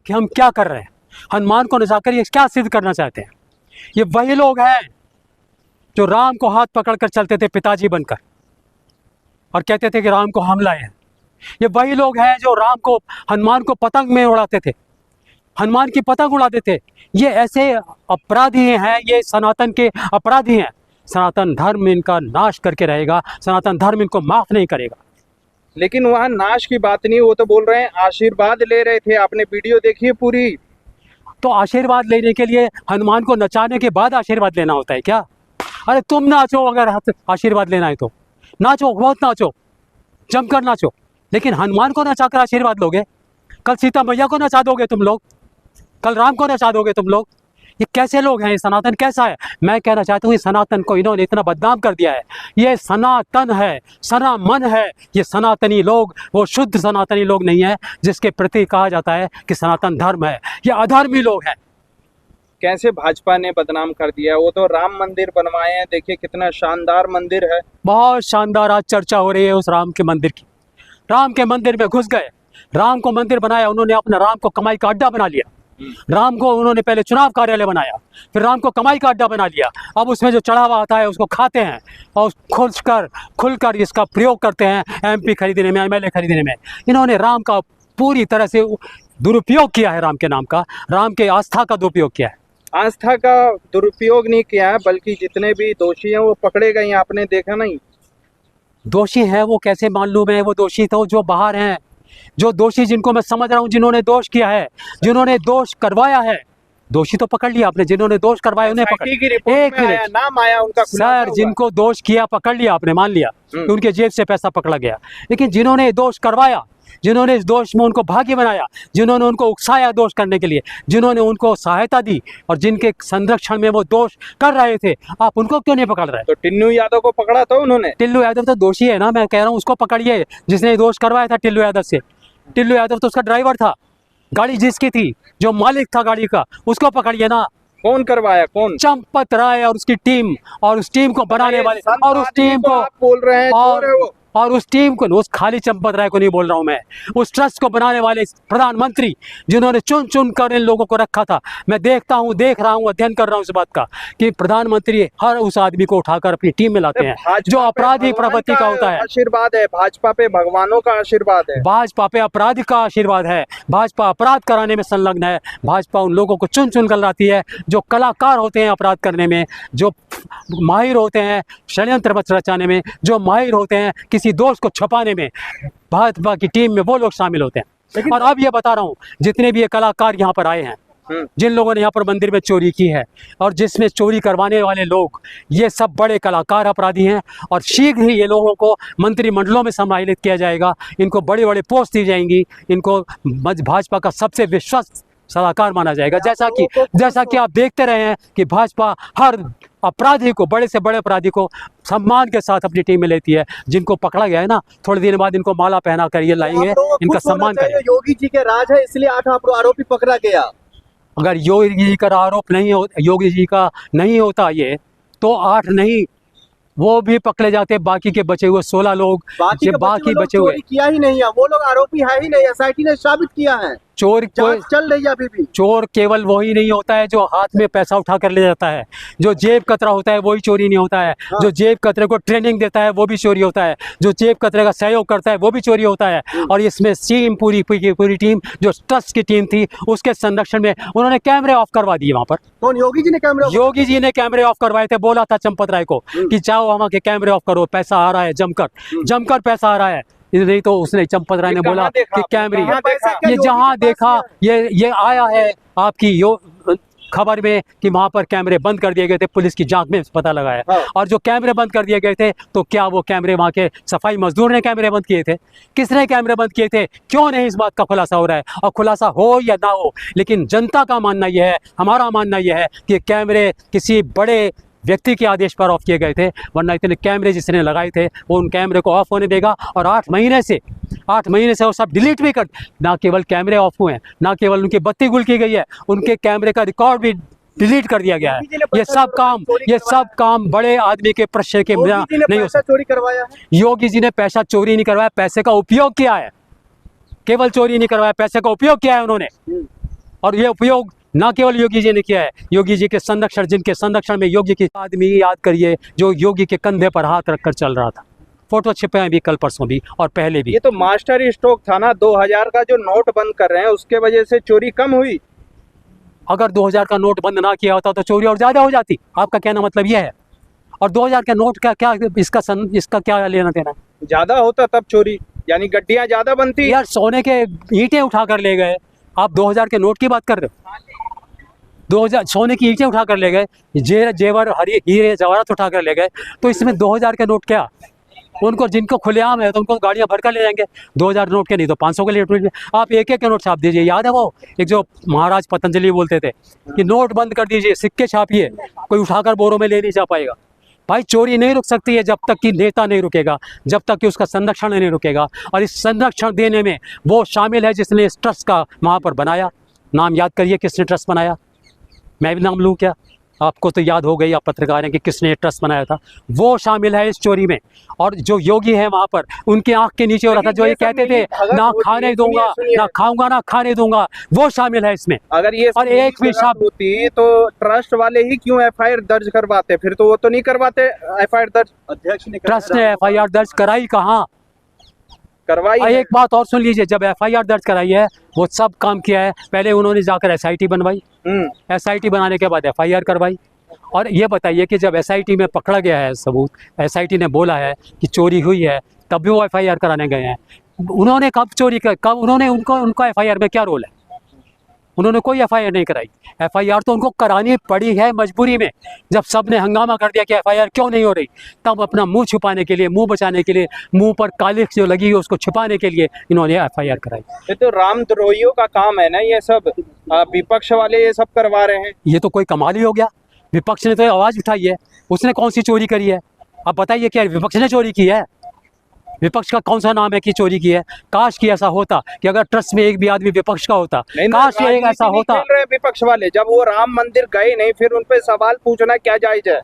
कि हम क्या कर रहे हैं, हनुमान को नचाकर ये क्या सिद्ध करना चाहते हैं। ये वही लोग हैं जो राम को हाथ पकड़कर चलते थे पिताजी बनकर और कहते थे कि राम को हम लाए हैं। ये वही लोग हैं जो राम को, हनुमान को पतंग में उड़ाते थे, हनुमान की पतंग उड़ाते थे। ये ऐसे अपराधी हैं, ये सनातन के अपराधी हैं। सनातन धर्म इनका नाश करके रहेगा, सनातन धर्म इनको माफ नहीं करेगा। लेकिन वहाँ नाश की बात नहीं, वो तो बोल रहे हैं आशीर्वाद ले रहे थे। आपने वीडियो देखी है पूरी? तो आशीर्वाद लेने के लिए हनुमान को नचाने के बाद आशीर्वाद लेना होता है क्या? अरे तुम नाचो, अगर आशीर्वाद लेना है तो नाचो, बहुत नाचो, जमकर नाचो, लेकिन हनुमान को नचाकर आशीर्वाद लोगे? कल सीता मैया को नचा दोगे तुम लोग, कल राम को नचा दोगे तुम लोग। ये कैसे लोग हैं? ये सनातन कैसा है? मैं कहना चाहता हूँ, ये सनातन को इन्होंने इतना बदनाम कर दिया है। ये सनातन है, सनामन है। ये सनातनी लोग वो शुद्ध सनातनी लोग नहीं है जिसके प्रति कहा जाता है कि सनातन धर्म है। ये अधर्मी लोग हैं। कैसे भाजपा ने बदनाम कर दिया? वो तो राम मंदिर बनवाए हैं, देखिए कितना शानदार मंदिर है। बहुत शानदार आज चर्चा हो रही है उस राम के मंदिर की। राम के मंदिर में घुस गए, राम को मंदिर बनाया उन्होंने, अपना राम को कमाई का अड्डा बना लिया। राम को उन्होंने पहले चुनाव कार्यालय बनाया, फिर राम को कमाई का अड्डा बना लिया। अब उसमें जो चढ़ावा आता है उसको खाते हैं और खुलकर इसका प्रयोग करते हैं एमपी खरीदने में, एमएलए खरीदने में। इन्होंने राम का पूरी तरह से दुरुपयोग किया है, राम के नाम का, राम के आस्था का दुरुपयोग किया है। आस्था का दुरुपयोग नहीं किया है, बल्कि जितने भी दोषी हैं वो पकड़े गए हैं। आपने देखा नहीं? दोषी है वो कैसे मालूम है? वो दोषी तो जो बाहर हैं, जो दोषी जिनको मैं समझ रहा हूँ, जिन्होंने दोष किया है, जिन्होंने दोष करवाया है, दोषी तो पकड़ लिया आपने। जिन्होंने दोष करवाया उन्हें पकड़, एक मिनट, नाम आया उनका सर, जिनको दोष किया पकड़ लिया आपने, मान लिया कि उनके जेब से पैसा पकड़ा गया। लेकिन जिन्होंने दोष करवाया, जिन्होंने इस दोष में उनको भागी बनाया, जिन्होंने उनको उकसाया दोष करने के लिए, जिन्होंने उनको सहायता दी और जिनके संरक्षण में वो दोष कर रहे थे, आप उनको क्यों नहीं पकड़ रहे? तो टिन्नू यादव को पकड़ा था उन्होंने। टिल्लू यादव तो दोषी है ना, मैं कह रहा हूँ उसको पकड़िए जिसने दोष करवाया था टिल्लू यादव से। टिल्लू यादव तो उसका ड्राइवर था, गाड़ी जिसकी थी, जो मालिक था गाड़ी का, उसको पकड़िए ना। कौन करवाया? कौन? चंपत राय और उसकी टीम, और उस टीम को बनाने वाले, और उस टीम को आप बोल रहे हैं चोर है वो। और उस टीम को, उस खाली चंपत राय को नहीं बोल रहा हूं मैं, उस ट्रस्ट को बनाने वाले प्रधानमंत्री जिन्होंने चुन चुन कर इन लोगों को रखा था। मैं देख रहा हूं, अध्ययन कर रहा हूं इस बात का कि प्रधानमंत्री हर उस आदमी को उठाकर अपनी टीम में लाते हैं जो अपराधी प्रवृत्ति का होता है। आशीर्वाद है भाजपा पे, भगवानों का आशीर्वाद है। भाजपा पे अपराधी का आशीर्वाद है। भाजपा अपराध कराने में संलग्न है। भाजपा उन लोगों को चुन चुन कर लाती है जो कलाकार होते हैं अपराध करने में, जो माहिर होते हैं षड्यंत्र रचाने में, जो माहिर होते हैं किसी दोष को छुपाने में। भाजपा की टीम में वो लोग शामिल होते हैं। और अब ये बता रहा हूँ, जितने भी ये कलाकार यहाँ पर आए हैं, जिन लोगों ने यहाँ पर मंदिर में चोरी की है और जिसमें चोरी करवाने वाले लोग, ये सब बड़े कलाकार अपराधी हैं। और शीघ्र ही ये लोगों को मंत्रिमंडलों में सम्मिलित किया जाएगा, इनको बड़ी बड़ी पोस्ट दी जाएंगी, इनको भाजपा का सबसे विश्वस्त सलाहकार माना जाएगा। जैसा कि आप देखते रहे हैं कि भाजपा हर अपराधी को, बड़े से बड़े अपराधी को सम्मान के साथ अपनी टीम में लेती है। जिनको पकड़ा गया है ना, थोड़े दिन बाद इनको माला पहना कर ये लाएंगे, इनका सम्मान करेंगे। योगी जी के राज है, इसलिए 8 आरोपी पकड़ा गया। अगर योगी जी का आरोप नहीं हो, योगी जी का नहीं होता ये, तो 8 नहीं, वो भी पकड़े जाते। बाकी के बचे हुए 16 लोग, बाकी बचे हुए किया ही नहीं है, वो लोग आरोपी है ही नहीं। एसआईटी ने साबित किया है। चोर चल रही है अभी भी। चोर केवल वही नहीं होता है जो हाथ में पैसा उठा कर ले जाता है, जो जेब कतरा होता है वही चोरी नहीं होता है। हाँ। जो जेब कतरे को ट्रेनिंग देता है वो भी चोरी होता है, जो जेब कतरे का सहयोग करता है वो भी चोरी होता है। और इसमें पूरी टीम, जो ट्रस्ट की टीम थी, उसके संरक्षण में उन्होंने कैमरे ऑफ करवा दिए वहां पर। कौन? योगी जी ने कैमरे? योगी जी ने कैमरे ऑफ करवाए थे। बोला था चंपत राय को कि जाओ वहां के कैमरे ऑफ करो, पैसा आ रहा है, जमकर पैसा आ रहा है। नहीं तो उसने, चंपत राय ने बोला कि कैमरे, ये जहां देखा ये आया है आपकी खबर में कि वहां पर कैमरे बंद कर दिए गए थे, पुलिस की जांच में पता लगा है। हाँ। और जो कैमरे बंद कर दिए गए थे, तो क्या वो कैमरे वहां के सफाई मजदूर ने कैमरे बंद किए थे? किसने कैमरे बंद किए थे? क्यों नहीं इस बात का खुलासा हो रहा है? और खुलासा हो या ना हो, लेकिन जनता का मानना यह है, हमारा मानना यह है कि कैमरे किसी बड़े व्यक्ति के आदेश पर ऑफ किए गए थे, वरना इतने कैमरे जिसने लगाए थे वो उन कैमरे को ऑफ होने देगा। और 8 महीने से वो सब डिलीट भी कर, ना केवल कैमरे ऑफ हुए हैं, ना केवल उनकी बत्ती गुल की गई है, उनके कैमरे का रिकॉर्ड भी डिलीट कर दिया गया है। ये सब काम बड़े आदमी के प्रश्न के नहीं हो सकता। चोरी करवाया है योगी जी ने? पैसा चोरी नहीं करवाया, पैसे का उपयोग किया है। केवल चोरी नहीं करवाया, पैसे का उपयोग किया है उन्होंने। और ये उपयोग ना केवल योगी जी ने किया है, योगी जी के संरक्षण, जिनके संरक्षण में योगी की आदमी याद करिए जो योगी के कंधे पर हाथ रखकर चल रहा था। फोटो छिपे हैं भी कल परसों भी और पहले भी। ये तो मास्टर स्ट्रोक था ना, 2000 का जो नोट बंद कर रहे हैं उसके वजह से चोरी कम हुई। अगर 2000 का नोट बंद ना किया होता तो चोरी और ज्यादा हो जाती, आपका कहना मतलब यह है। और 2000 का नोट का क्या इसका क्या लेना देना? ज्यादा होता तब चोरी, यानी गड्डियां ज्यादा बनती। यार सोने के ईंटें उठा कर ले गए, आप 2000 के नोट की बात कर रहे हो? 2000 सोने की ईंटें उठा कर ले गए, जेवर हीरे जवाहरात उठा कर ले गए, तो इसमें 2000 के नोट क्या? उनको जिनको खुलेआम है तो उनको गाड़ियां भर कर ले जाएंगे, 2000 नोट के नहीं तो 500 के लिए आप एक एक के नोट छाप दीजिए। याद है वो एक जो महाराज पतंजलि बोलते थे कि नोट बंद कर दीजिए, सिक्के छापिए, कोई उठाकर बोरों में ले नहीं जा पाएगा। भाई चोरी नहीं रुक सकती है जब तक कि नेता नहीं रुकेगा, जब तक कि उसका संरक्षण नहीं रुकेगा। और इस संरक्षण देने में वो शामिल है जिसने इस ट्रस्ट का वहाँ पर बनाया। नाम याद करिए किसने ट्रस्ट बनाया, मैं भी नाम लूँ क्या? आपको तो याद हो गई, आप पत्रकार हैं, कि किसने ट्रस्ट बनाया था। वो शामिल है इस चोरी में। और जो योगी है वहाँ पर, उनके आंख के नीचे हो रहा था जो ये कहते थे ना खाने दूंगा, ना खाऊंगा, ना खाने दूंगा, वो शामिल है इसमें। अगर ये और एक भी शब्द होती तो ट्रस्ट वाले ही क्यों एफआईआर दर्ज करवाते? फिर तो वो तो नहीं करवाते एफआईआर दर्ज। अध्यक्ष ने ट्रस्ट ने एफआईआर दर्ज कराई कहाँ? करवाई है। एक बात और सुन लीजिए, जब एफआईआर दर्ज कराई है वो सब काम किया है। पहले उन्होंने जाकर एसआईटी बनवाई, एसआईटी बनाने के बाद एफआईआर करवाई। और ये बताइए कि जब एसआईटी में पकड़ा गया है सबूत, एसआईटी ने बोला है कि चोरी हुई है, तब भी वो एफआईआर कराने गए हैं। उन्होंने कब चोरी कर, कब उन्होंने उनका एफआईआर में क्या रोल है? उन्होंने कोई एफआईआर नहीं कराई। एफआईआर तो उनको करानी पड़ी है मजबूरी में। जब सब ने हंगामा कर दिया कि एफआईआर क्यों नहीं हो रही, तब अपना मुंह छुपाने के लिए, मुंह बचाने के लिए, मुंह पर कालिख जो लगी है उसको छुपाने के लिए इन्होंने एफआईआर कराई। ये तो रामद्रोहियों का काम है ना, ये सब विपक्ष वाले ये सब करवा रहे हैं। ये तो कोई कमाल ही हो गया। विपक्ष ने तो आवाज़ उठाई है, उसने कौन सी चोरी करी है? अब बताइए क्या विपक्ष ने चोरी की है? विपक्ष का कौन सा नाम है कि चोरी की है? काश कि ऐसा होता कि अगर ट्रस्ट में एक भी आदमी विपक्ष का होता, काश ये ऐसा होता। विपक्ष वाले जब वो राम मंदिर गए नहीं, फिर उन पे सवाल पूछना क्या जायज है?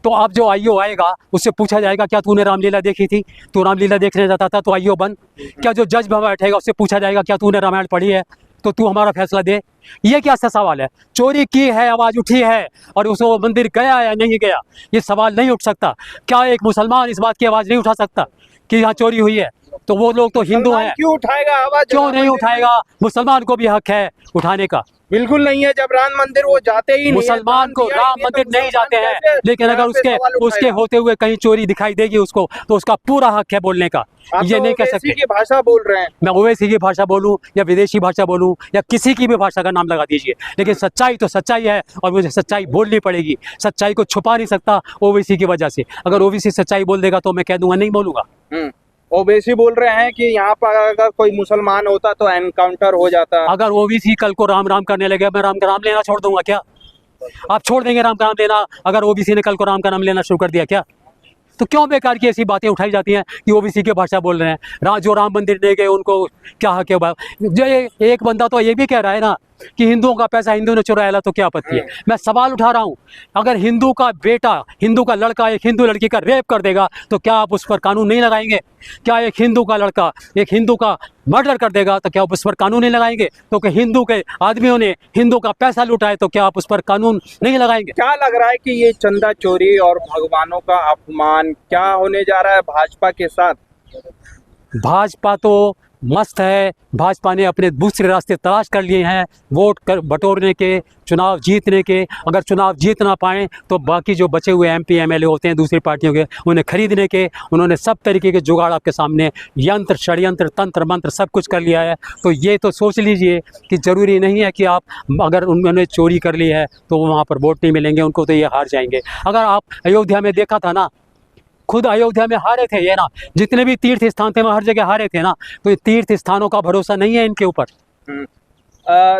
तो अब जो आईओ आएगा उससे पूछा जाएगा क्या तूने रामलीला देखी थी? तू रामलीला देखने जाता था तो आईओ बन। क्या जो जज बैठेगा उससे पूछा जाएगा क्या तूने रामायण पढ़ी है तो तू हमारा फैसला दे? ये क्या सा सवाल है? चोरी की है, आवाज उठी है, और उस मंदिर गया या नहीं गया ये सवाल नहीं उठ सकता। क्या एक मुसलमान इस बात की आवाज नहीं उठा सकता कि यहाँ चोरी हुई है? तो वो लोग तो हिंदू हैं, क्यों उठाएगा आवाज? क्यों नहीं उठाएगा? मुसलमान को भी हक है उठाने का। बिल्कुल नहीं है। जब राम मंदिर वो जाते ही मुसलमान को राम मंदिर नहीं जाते हैं, लेकिन अगर उसके होते हुए कहीं चोरी दिखाई देगी उसको, तो उसका पूरा हक है बोलने का। ये नहीं कह सकते की भाषा बोल रहे हैं। मैं ओवैसी की भाषा बोलूं या विदेशी भाषा बोलूं या किसी की भी भाषा का नाम लगा दीजिए, लेकिन सच्चाई तो सच्चाई है और मुझे सच्चाई बोलनी पड़ेगी। सच्चाई को छुपा नहीं सकता ओवैसी की वजह से। अगर ओवैसी सच्चाई बोल देगा तो मैं कह दूंगा नहीं बोलूंगा। ओवैसी बोल रहे हैं कि यहाँ पर अगर कोई मुसलमान होता तो एनकाउंटर हो जाता। अगर ओवैसी कल को राम राम करने लगे, मैं राम का नाम लेना छोड़ दूंगा क्या? आप छोड़ देंगे राम का नाम लेना अगर ओबीसी ने कल को राम का नाम लेना शुरू कर दिया क्या? तो क्यों बेकार की ऐसी बातें उठाई जाती हैं कि ओबीसी की भाषा बोल रहे हैं? जो राम मंदिर ले गए उनको क्या हक है? जो एक बंदा तो ये भी कह रहा है ना कि हिंदुओं का पैसा हिंदू ने चुराया, तो क्या आपत्ति है? मैं सवाल उठा रहा हूँ, अगर हिंदू का बेटा, हिंदू का लड़का एक हिंदू लड़की का रेप कर देगा तो क्या आप उस पर कानून नहीं लगाएंगे? क्या एक हिंदू का लड़का एक हिंदू का मर्डर कर देगा तो क्या आप उस पर कानून नहीं लगाएंगे? तो कि हिंदू के आदमियों ने हिंदू का पैसा लूटा है तो क्या आप उस पर कानून नहीं लगाएंगे? क्या लग रहा है कि ये चंदा चोरी और भगवानों का अपमान क्या होने जा रहा है भाजपा के साथ? भाजपा तो मस्त है। भाजपा ने अपने दूसरे रास्ते तलाश कर लिए हैं, वोट बटोरने के, चुनाव जीतने के। अगर चुनाव जीत ना पाएँ तो बाकी जो बचे हुए एमपी एमएलए होते हैं दूसरी पार्टियों के, उन्हें खरीदने के। उन्होंने सब तरीके के जुगाड़ आपके सामने, यंत्र षड्यंत्र तंत्र मंत्र सब कुछ कर लिया है। तो ये तो सोच लीजिए कि ज़रूरी नहीं है कि आप अगर उन्होंने चोरी कर ली है तो वहाँ पर वोट नहीं मिलेंगे उनको, तो ये हार जाएंगे। अगर आप अयोध्या में देखा था ना, खुद अयोध्या में हारे थे ये ना, जितने भी तीर्थ स्थान थे वहाँ हर जगह हारे थे ना। तो ये तीर्थ स्थानों का भरोसा नहीं है इनके ऊपर।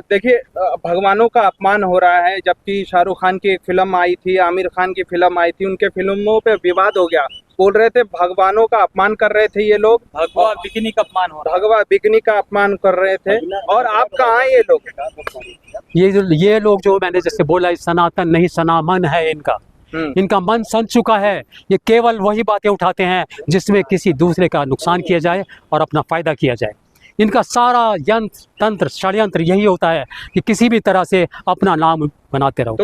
देखिए भगवानों का अपमान हो रहा है, जबकि शाहरुख खान की एक फिल्म आई थी, आमिर खान की फिल्म आई थी, उनके फिल्मों पे विवाद हो गया। बोल रहे थे भगवानों का अपमान कर रहे थे ये लोग, भगवा बिकनी का अपमान हो रहा है। भगवा बिकनी का अपमान कर रहे थे। और आप कहाँ ये लोग? ये लोग जो मैंने जैसे बोला, सनातन नहीं सनामन है इनका। इनका मन सन चुका है। ये केवल वही बातें उठाते हैं जिसमें किसी दूसरे का नुकसान किया जाए और अपना फायदा किया जाए। इनका सारा यंत्र तंत्र षड्यंत्र यही होता है कि किसी भी तरह से अपना नाम बनाते रहो।